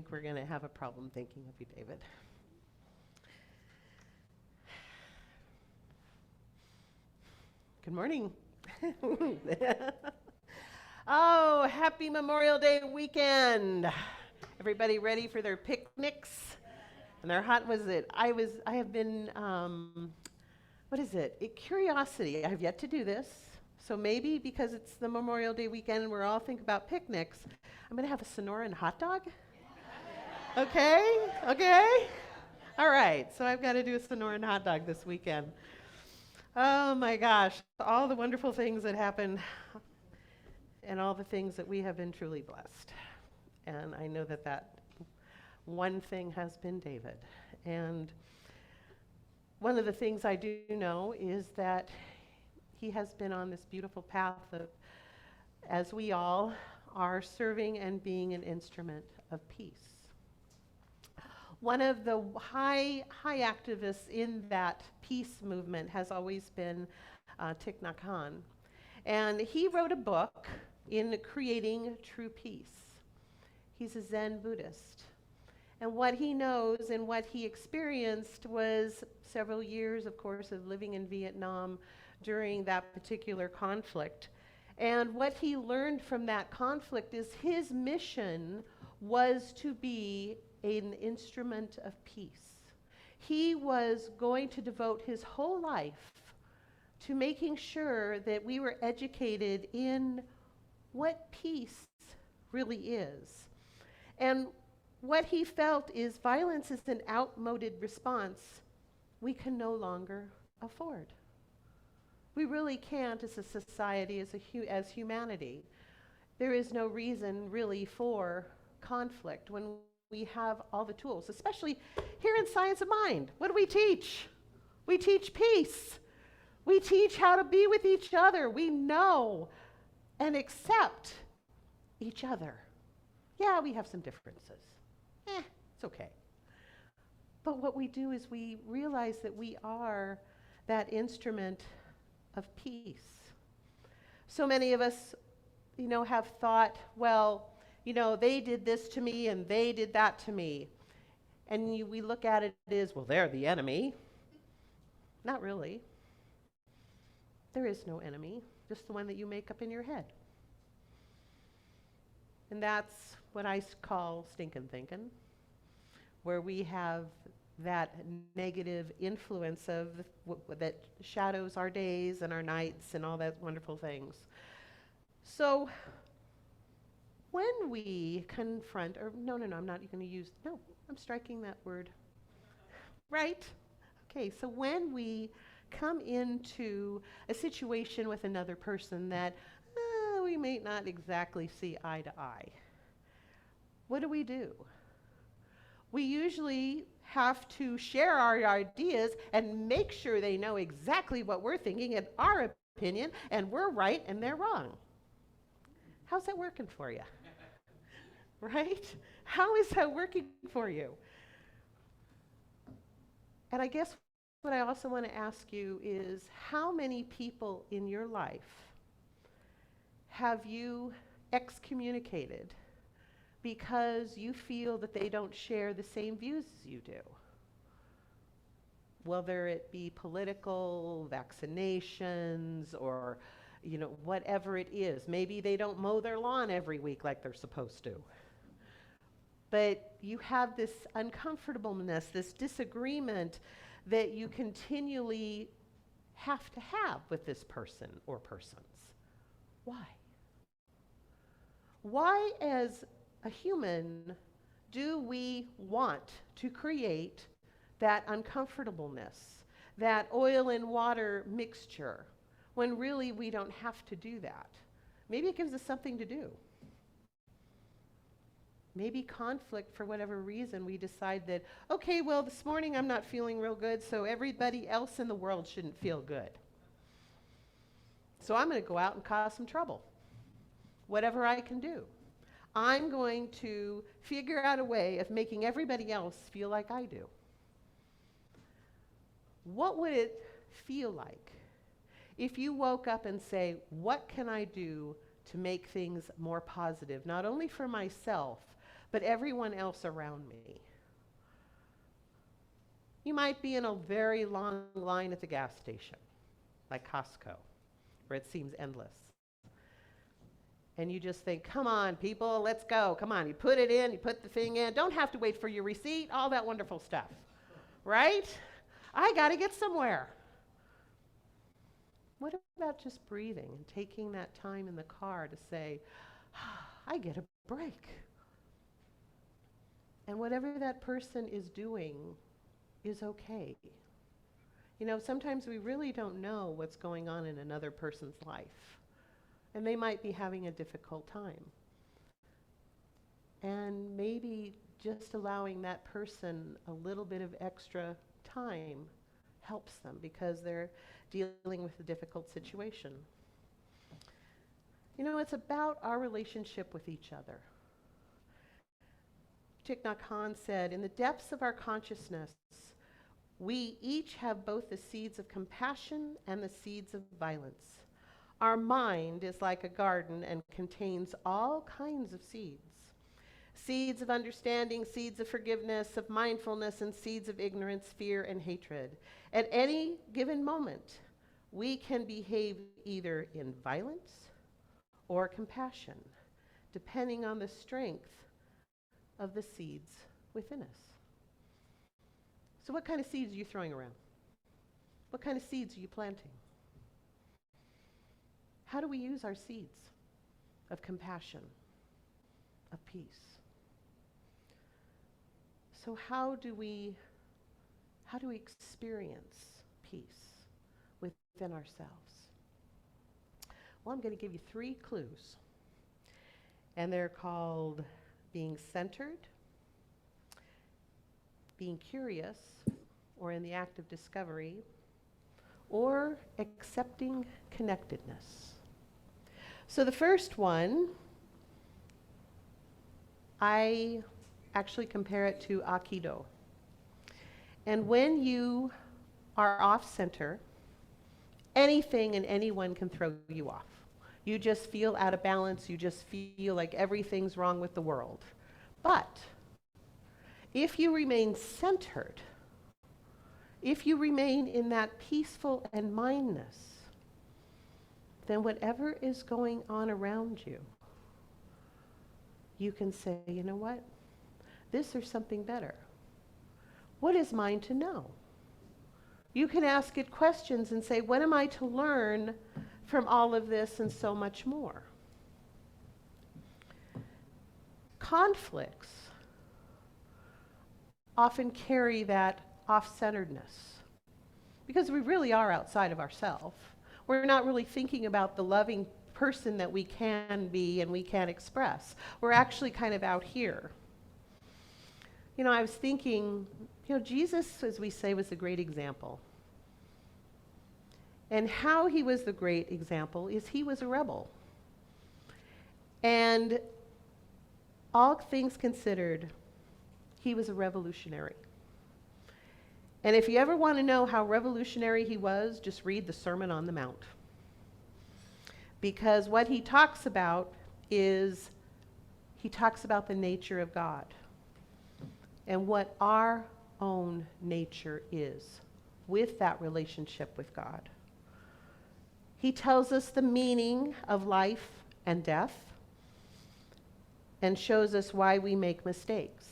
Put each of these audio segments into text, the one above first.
we're going to have a problem thinking of you, David. Good morning. Oh, happy Memorial Day weekend. Everybody ready for their picnics? And their hot, I have been, what is it? Curiosity. I have yet to do this. So maybe because it's the Memorial Day weekend and we're all thinking about picnics, I'm going to have a Sonoran hot dog. Okay? All right, so I've got to do a Sonoran hot dog this weekend. Oh my gosh, all the wonderful things that happen and all the things that we have been truly blessed. And I know that one thing has been David. And one of the things I do know is that he has been on this beautiful path of, as we all are, serving and being an instrument of peace. One of the high activists in that peace movement has always been Thich Nhat Hanh. And he wrote a book in creating true peace. He's a Zen Buddhist. And what he knows and what he experienced was several years, of course, of living in Vietnam during that particular conflict. And what he learned from that conflict is his mission was to be an instrument of peace. He was going to devote his whole life to making sure that we were educated in what peace really is. And what he felt is violence is an outmoded response we can no longer afford. We really can't as a society, as humanity. There is no reason really for conflict when we have all the tools, especially here in Science of Mind. What do we teach? We teach peace. We teach how to be with each other. We know and accept each other. Yeah, we have some differences. It's okay. But what we do is we realize that we are that instrument of peace. So many of us, have thought, well, they did this to me and they did that to me. And we look at it as, well, they're the enemy. Not really. There is no enemy, just the one that you make up in your head. And that's what I call stinking thinking, where we have that negative influence of that shadows our days and our nights and all that wonderful things. So when we confront, I'm striking that word. Right? Okay, so when we come into a situation with another person that we may not exactly see eye to eye, what do? We usually have to share our ideas and make sure they know exactly what we're thinking and our opinion, and we're right and they're wrong. How's that working for you? Right? How is that working for you? And I guess what I also want to ask you is, how many people in your life have you excommunicated because you feel that they don't share the same views as you do? Whether it be political, vaccinations, or whatever it is. Maybe they don't mow their lawn every week like they're supposed to. But you have this uncomfortableness, this disagreement that you continually have to have with this person or persons. Why? Why, as a human, do we want to create that uncomfortableness, that oil and water mixture, when really we don't have to do that? Maybe it gives us something to do. Maybe conflict, for whatever reason, we decide that, okay, well, this morning I'm not feeling real good, so everybody else in the world shouldn't feel good. So I'm going to go out and cause some trouble, whatever I can do. I'm going to figure out a way of making everybody else feel like I do. What would it feel like if you woke up and say, what can I do to make things more positive, not only for myself, but everyone else around me. You might be in a very long line at the gas station, like Costco, where it seems endless. And you just think, come on, people, let's go. Come on, you put it in, you put the thing in. Don't have to wait for your receipt, all that wonderful stuff, right? I got to get somewhere. What about just breathing and taking that time in the car to say, I get a break. And whatever that person is doing is okay. You know, sometimes we really don't know what's going on in another person's life. And they might be having a difficult time. And maybe just allowing that person a little bit of extra time helps them because they're dealing with a difficult situation. You know, it's about our relationship with each other. Thich Nhat Hanh said, in the depths of our consciousness, we each have both the seeds of compassion and the seeds of violence. Our mind is like a garden and contains all kinds of seeds. Seeds of understanding, seeds of forgiveness, of mindfulness, and seeds of ignorance, fear, and hatred. At any given moment, we can behave either in violence or compassion, depending on the strength of the seeds within us. So what kind of seeds are you throwing around? What kind of seeds are you planting? How do we use our seeds of compassion, of peace? So how do we experience peace within ourselves? Well, I'm going to give you 3 clues. And they're called being centered, being curious, or in the act of discovery, or accepting connectedness. So the first one, I actually compare it to Aikido. And when you are off center, anything and anyone can throw you off. You just feel out of balance. You just feel like everything's wrong with the world. But if you remain centered, if you remain in that peaceful and mindness, then whatever is going on around you, you can say, you know what? This or something better. What is mine to know? You can ask it questions and say, what am I to learn from all of this and so much more? Conflicts often carry that off-centeredness because we really are outside of ourselves. We're not really thinking about the loving person that we can be and we can express. We're actually kind of out here. You know, I was thinking, Jesus, as we say, was a great example. And how he was the great example is he was a rebel. And all things considered, he was a revolutionary. And if you ever want to know how revolutionary he was, just read the Sermon on the Mount. Because what he talks about is, he talks about the nature of God and what our own nature is with that relationship with God. He tells us the meaning of life and death and shows us why we make mistakes.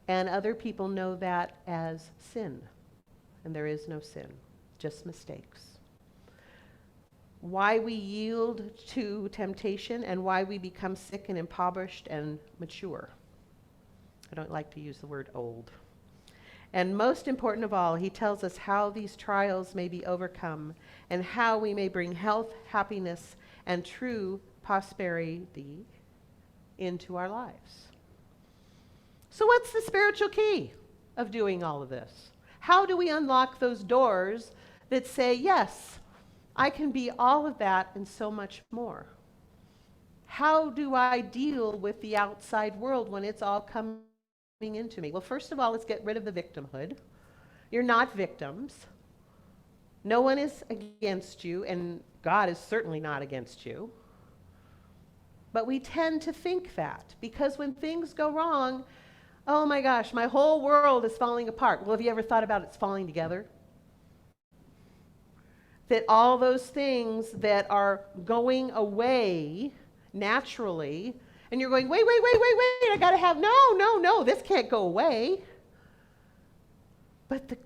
And other people know that as sin. And there is no sin, just mistakes. Why we yield to temptation and why we become sick and impoverished and mature. I don't like to use the word old. And most important of all, he tells us how these trials may be overcome and how we may bring health, happiness, and true prosperity into our lives. So what's the spiritual key of doing all of this? How do we unlock those doors that say, yes, I can be all of that and so much more? How do I deal with the outside world when it's all coming into me? Well, first of all, let's get rid of the victimhood. You're not victims. No one is against you, and God is certainly not against you. But we tend to think that because when things go wrong, oh my gosh, my whole world is falling apart. Well, have you ever thought about it's falling together? That all those things that are going away naturally, and you're going, wait, I gotta have, no, this can't go away. But the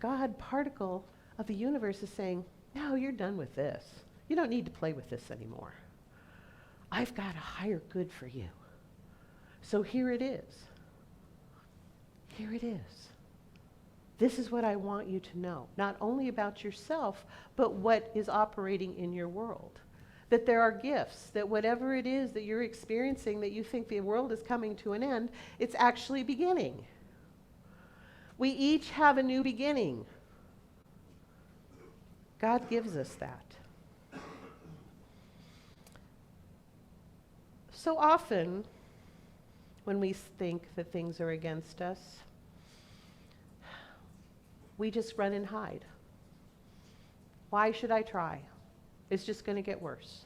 God particle of the universe is saying, no, you're done with this. You don't need to play with this anymore. I've got a higher good for you. So here it is. Here it is. This is what I want you to know, not only about yourself, but what is operating in your world. That there are gifts, that whatever it is that you're experiencing, that you think the world is coming to an end, it's actually beginning. We each have a new beginning. God gives us that. So often, when we think that things are against us, we just run and hide. Why should I try? It's just going to get worse.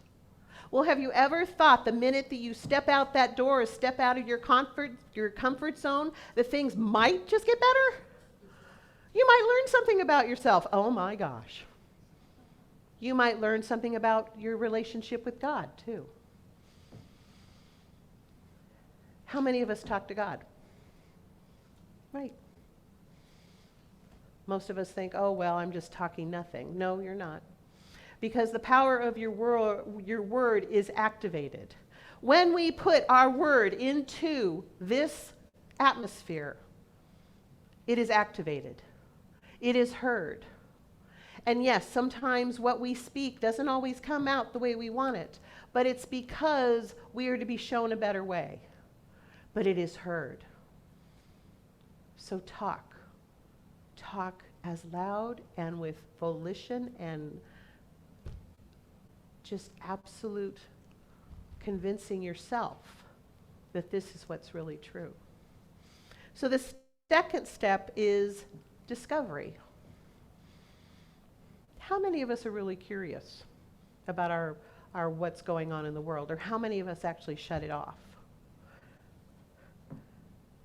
Well, have you ever thought the minute that you step out that door or step out of your comfort zone, that things might just get better? You might learn something about yourself. Oh my gosh. You might learn something about your relationship with God, too. How many of us talk to God? Right. Most of us think, oh, well, I'm just talking nothing. No, you're not. Because the power of your word is activated. When we put our word into this atmosphere, it is activated. It is heard. And yes, sometimes what we speak doesn't always come out the way we want it, but it's because we are to be shown a better way. But it is heard. So talk. Talk as loud and with volition and just absolute convincing yourself that this is what's really true. So the second step is discovery. How many of us are really curious about our what's going on in the world, or how many of us actually shut it off?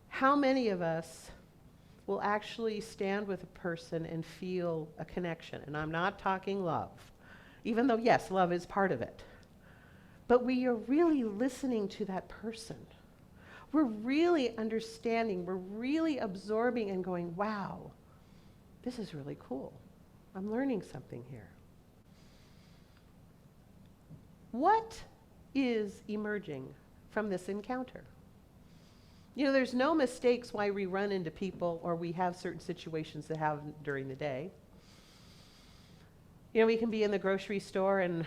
How many of us will actually stand with a person and feel a connection? And I'm not talking love, even though, yes, love is part of it. But we are really listening to that person. We're really understanding, we're really absorbing and going, wow, this is really cool. I'm learning something here. What is emerging from this encounter? You know, there's no mistakes why we run into people or we have certain situations that happen during the day. You know, we can be in the grocery store and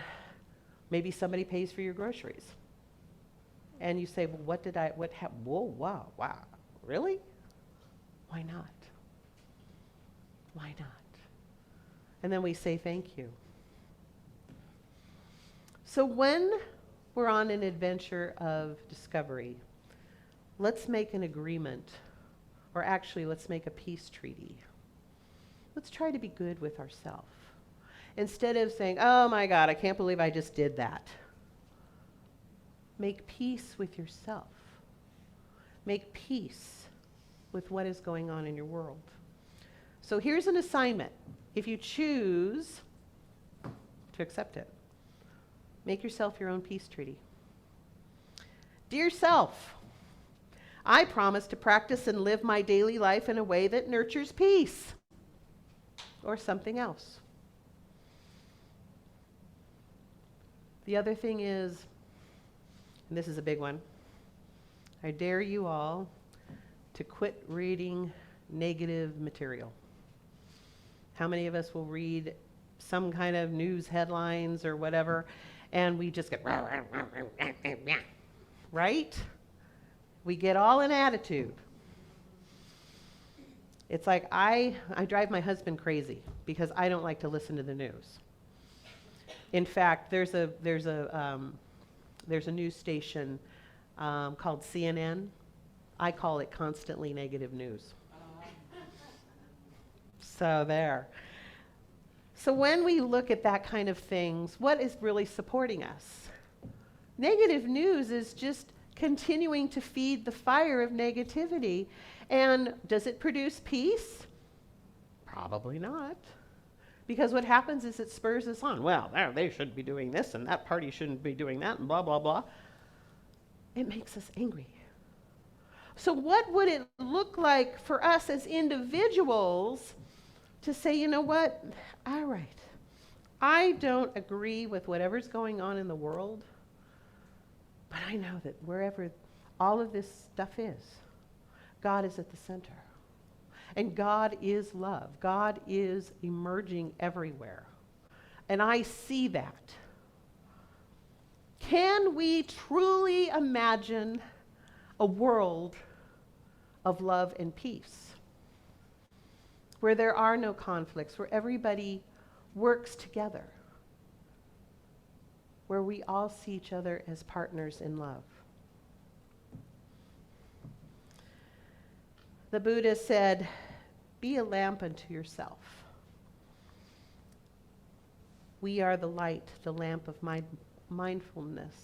maybe somebody pays for your groceries. And you say, well, whoa, wow, really? Why not? Why not? And then we say thank you. So when we're on an adventure of discovery, let's make an agreement, or actually let's make a peace treaty. Let's try to be good with ourselves. Instead of saying, oh my God, I can't believe I just did that. Make peace with yourself. Make peace with what is going on in your world. So here's an assignment. If you choose to accept it, make yourself your own peace treaty. Dear self, I promise to practice and live my daily life in a way that nurtures peace, or something else. The other thing is, and this is a big one, I dare you all to quit reading negative material. How many of us will read some kind of news headlines or whatever, and we just get, right? We get all an attitude. It's like I drive my husband crazy because I don't like to listen to the news. In fact, there's a news station called CNN. I call it constantly negative news. So there. So when we look at that kind of things, what is really supporting us? Negative news is just continuing to feed the fire of negativity. And does it produce peace? Probably not. Because what happens is it spurs us on. Well, they shouldn't be doing this, and that party shouldn't be doing that, and blah, blah, blah. It makes us angry. So what would it look like for us as individuals to say, you know what? All right, I don't agree with whatever's going on in the world, but I know that wherever all of this stuff is, God is at the center. And God is love. God is emerging everywhere. And I see that. Can we truly imagine a world of love and peace, where there are no conflicts, where everybody works together, where we all see each other as partners in love? The Buddha said, be a lamp unto yourself. We are the light, the lamp of mindfulness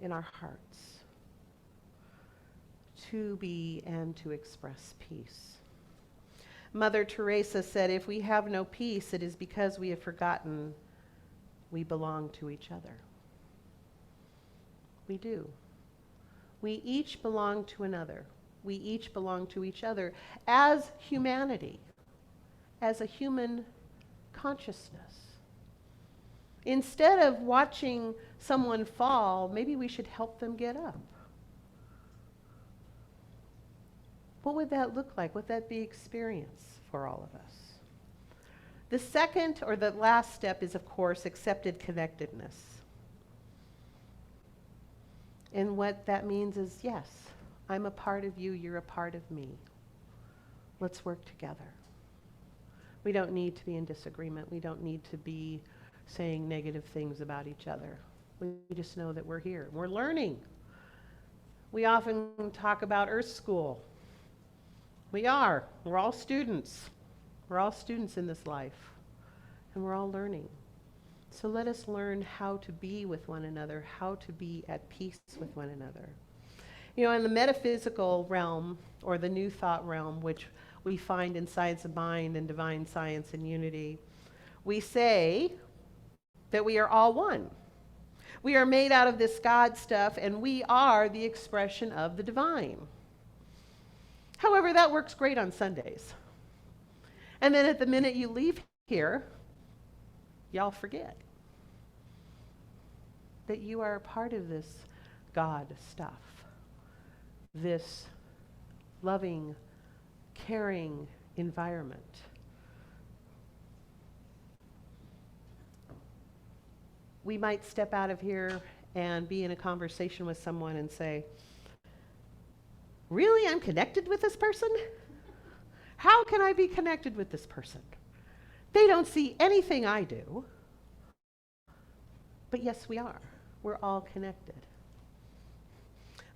in our hearts, to be and to express peace. Mother Teresa said, if we have no peace, it is because we have forgotten we belong to each other. We do. We each belong to another. We each belong to each other as humanity, as a human consciousness. Instead of watching someone fall, maybe we should help them get up. What would that look like? Would that be experience for all of us? The second or the last step is, of course, accepted connectedness. And what that means is, yes, I'm a part of you, you're a part of me. Let's work together. We don't need to be in disagreement. We don't need to be saying negative things about each other. We just know that we're here. We're learning. We often talk about Earth School. We are. We're all students. We're all students in this life. And we're all learning. So let us learn how to be with one another, how to be at peace with one another. You know, in the metaphysical realm, or the new thought realm, which we find in Science of Mind and Divine Science and Unity, we say that we are all one. We are made out of this God stuff, and we are the expression of the divine. However, that works great on Sundays. And then at the minute you leave here, y'all forget that you are a part of this God stuff. This loving, caring environment. We might step out of here and be in a conversation with someone and say, really, I'm connected with this person? How can I be connected with this person? They don't see anything I do. But yes, we are. We're all connected.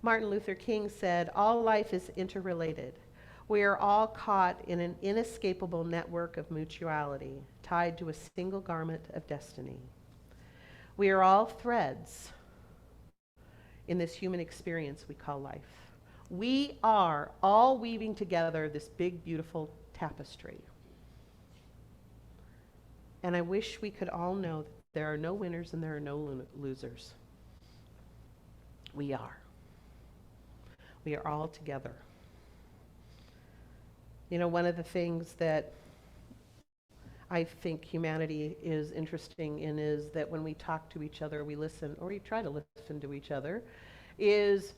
Martin Luther King said, all life is interrelated. We are all caught in an inescapable network of mutuality, tied to a single garment of destiny. We are all threads in this human experience we call life. We are all weaving together this big, beautiful tapestry. And I wish we could all know that there are no winners and there are no losers. We are. We are all together. You know, one of the things that I think humanity is interesting in is that when we talk to each other, we listen, or we try to listen to each other, is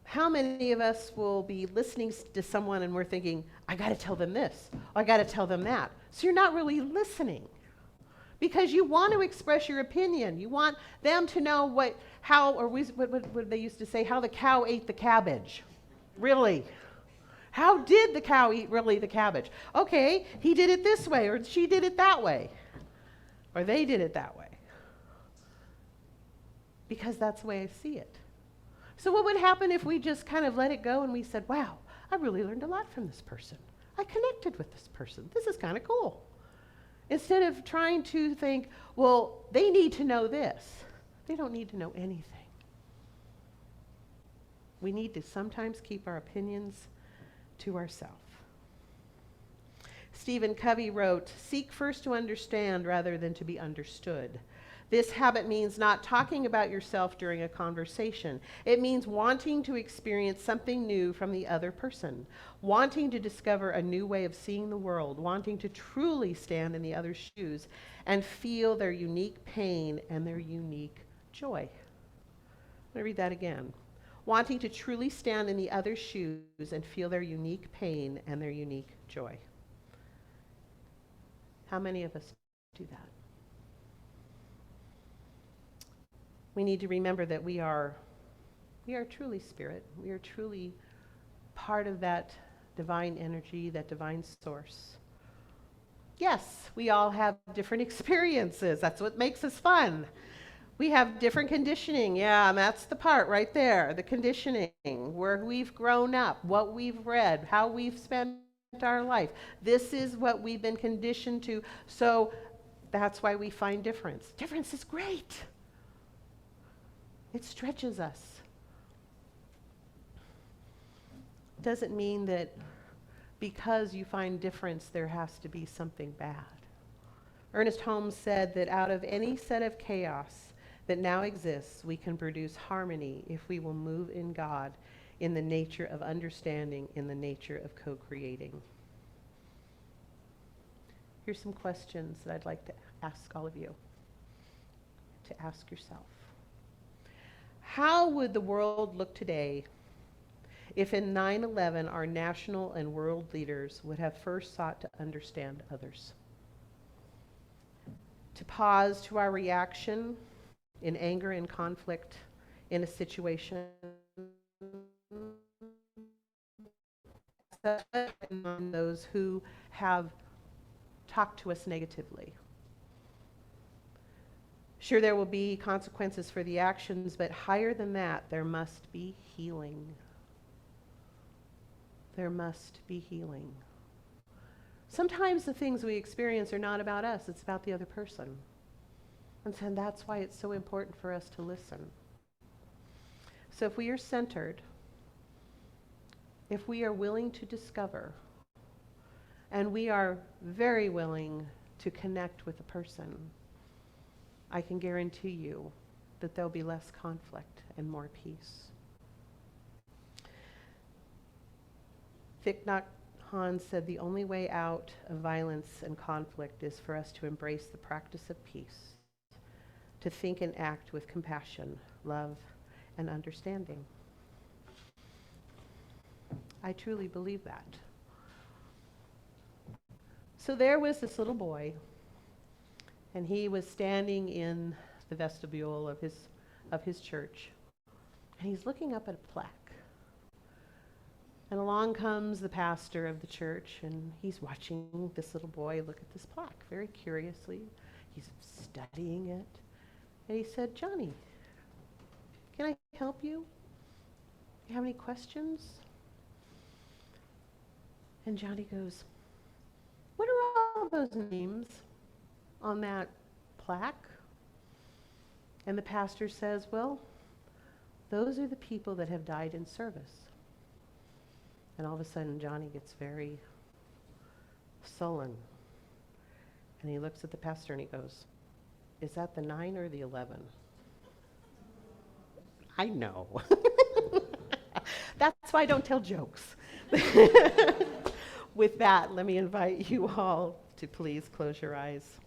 how many of us will be listening to someone and we're thinking, I got to tell them this, I got to tell them that. So you're not really listening because you want to express your opinion. You want them to know what they used to say, how the cow ate the cabbage. Really? How did the cow eat really the cabbage? Okay, he did it this way, or she did it that way, or they did it that way. Because that's the way I see it. So what would happen if we just kind of let it go and we said, wow, I really learned a lot from this person. I connected with this person. This is kind of cool. Instead of trying to think, well, they need to know this. They don't need to know anything. We need to sometimes keep our opinions to ourselves. Stephen Covey wrote, "Seek first to understand rather than to be understood." This habit means not talking about yourself during a conversation. It means wanting to experience something new from the other person, wanting to discover a new way of seeing the world, wanting to truly stand in the other's shoes and feel their unique pain and their unique joy. I'm going to read that again. Wanting to truly stand in the other's shoes and feel their unique pain and their unique joy. How many of us do that? We need to remember that we are truly spirit. We are truly part of that divine energy, that divine source. Yes, we all have different experiences. That's what makes us fun. We have different conditioning. Yeah, and that's the part right there, the conditioning, where we've grown up, what we've read, how we've spent our life. This is what we've been conditioned to. So that's why we find difference. Difference is great. It stretches us. Doesn't mean that because you find difference, there has to be something bad. Ernest Holmes said that out of any set of chaos that now exists, we can produce harmony if we will move in God, in the nature of understanding, in the nature of co-creating. Here's some questions that I'd like to ask all of you to ask yourself. How would the world look today if in 9/11 our national and world leaders would have first sought to understand others? To pause to our reaction in anger and conflict in a situation, those who have talked to us negatively. Sure, there will be consequences for the actions, but higher than that, there must be healing. There must be healing. Sometimes the things we experience are not about us, it's about the other person. And so that's why it's so important for us to listen. So if we are centered, if we are willing to discover, and we are very willing to connect with a person, I can guarantee you that there'll be less conflict and more peace. Thich Nhat Hanh said the only way out of violence and conflict is for us to embrace the practice of peace, to think and act with compassion, love, and understanding. I truly believe that. So there was this little boy, and he was standing in the vestibule of his church, and he's looking up at a plaque. And along comes the pastor of the church, and he's watching this little boy look at this plaque very curiously. He's studying it. And he said, "Johnny, can I help you? You have any questions?" And Johnny goes, "What are all those names on that plaque?" And the pastor says, "Well, those are the people that have died in service." And all of a sudden, Johnny gets very sullen. And he looks at the pastor and he goes, "Is that the 9 or the 11? I know. That's why I don't tell jokes. With that, let me invite you all to please close your eyes.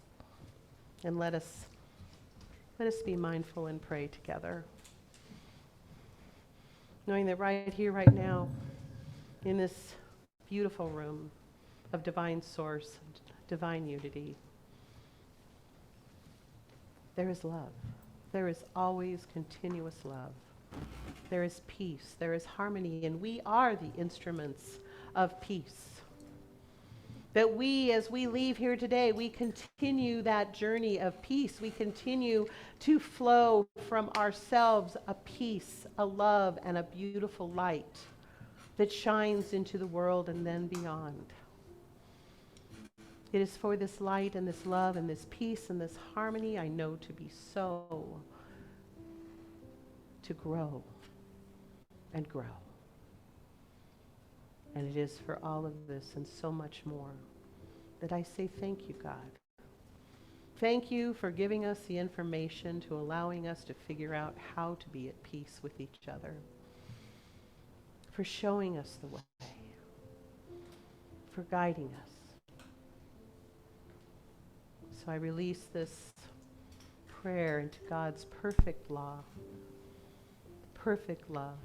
And let us be mindful and pray together. Knowing that right here, right now, in this beautiful room of divine source, divine unity, there is love. There is always continuous love. There is peace. There is harmony. And we are the instruments of peace. That we, as we leave here today, we continue that journey of peace. We continue to flow from ourselves a peace, a love, and a beautiful light that shines into the world and then beyond. It is for this light and this love and this peace and this harmony I know to be so to grow and grow. And it is for all of this and so much more that I say thank you, God. Thank you for giving us the information, to allowing us to figure out how to be at peace with each other, for showing us the way, for guiding us. So I release this prayer into God's perfect law, perfect love,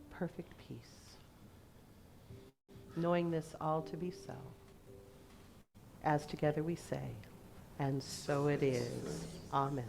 perfect peace, knowing this all to be so, as together we say, and so it is. Amen.